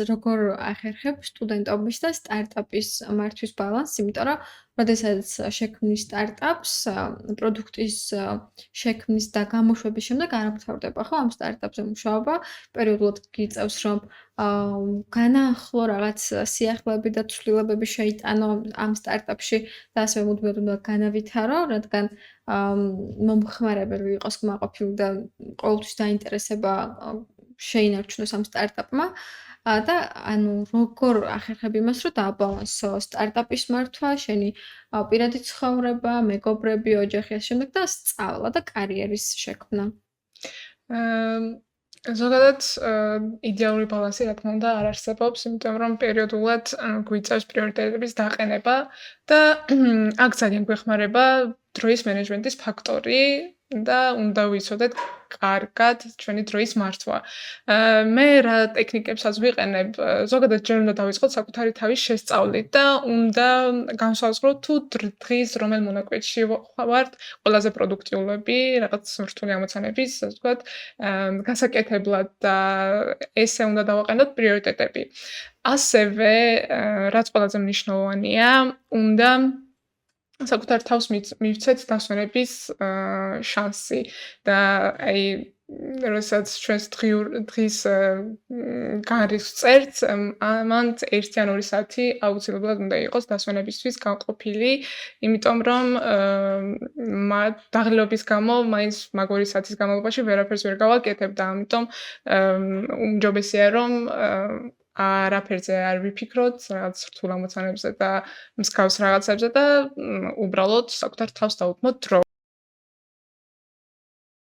როგორ ახერხებ სტუდენტობის და სტარტაპის მართვის ბალანსს, იმიტომ რომ როდესაც შექმნის სტარტაპს, პროდუქტის შექმნის და გამოშვების შემდეგ არ მთავრდება ხო ამ სტარტაპზე მუშაობა, პერიოდულად გიწევს რომ განაახლო რაღაც სიახლეები და ცვლილებები შეიტანო ამ სტარტაპში და ასევე მუდმივად უნდა განავითარო, რადგან მომხმარებელი იყოს კმაყოფილი და ყოველთვის დაინტერესება შეინარჩუნოს ამ სტარტაპმა და ანუ როგორ ახერხებ იმას, რომ დააბალანსო სტარტაპის მართვა, შენი პირადი ცხოვრება, მეგობრები, ოჯახი, ასე შემდეგ და სწავლა და კარიერის შექმნა. ზოგადად იდეალური ბალანსი, რა თქმა უნდა, არ არსებობს, იმიტომ რომ პერიოდულად გვიწევს პრიორიტეტების დაყენება და აქ ძალიან გვეხმარება დროის მენეჯმენტის ფაქტორი და უნდა ვიცოდეთ კარგად ჩვენი დროის მართვა. მე რა ტექნიკებსაც ვიყენებ, ზოგადად ჯერ უნდა დავიწყოთ საკუთარი თავის შესწავლით და უნდა განსაზღვროთ თუ დღის რომელ მონაკვეთში ვართ ყველაზე პროდუქტიულები, რაღაც რთული ამოცანების, ასე ვთქვათ, გასაკეთებლად და ესე უნდა დავაყენოთ პრიორიტეტები. ასევე, რაც ყველაზე მნიშვნელოვანია, უნდა საკუთარ თავს მივცეთ დასვენების შანსი და აი როდესაც ჩვენს დღის განრისხს წერთ, ამან 1 ან 2 საათი აუცილებლად უნდა იყოს დასვენებისთვის განყოფილი, იმიტომ რომ დაღლილობის გამო მაინც მაგორი საათის განმავლობაში ვერაფერს ვერ გავაკეთებ და ამიტომ უმჯობესია რომ არაფერზე არ ვიფიქროთ, რაღაც რთულ ამოცანებზე და მსგავს რაღაცებზე და უბრალოდ საკუთარ თავს დავუთმოთ დრო.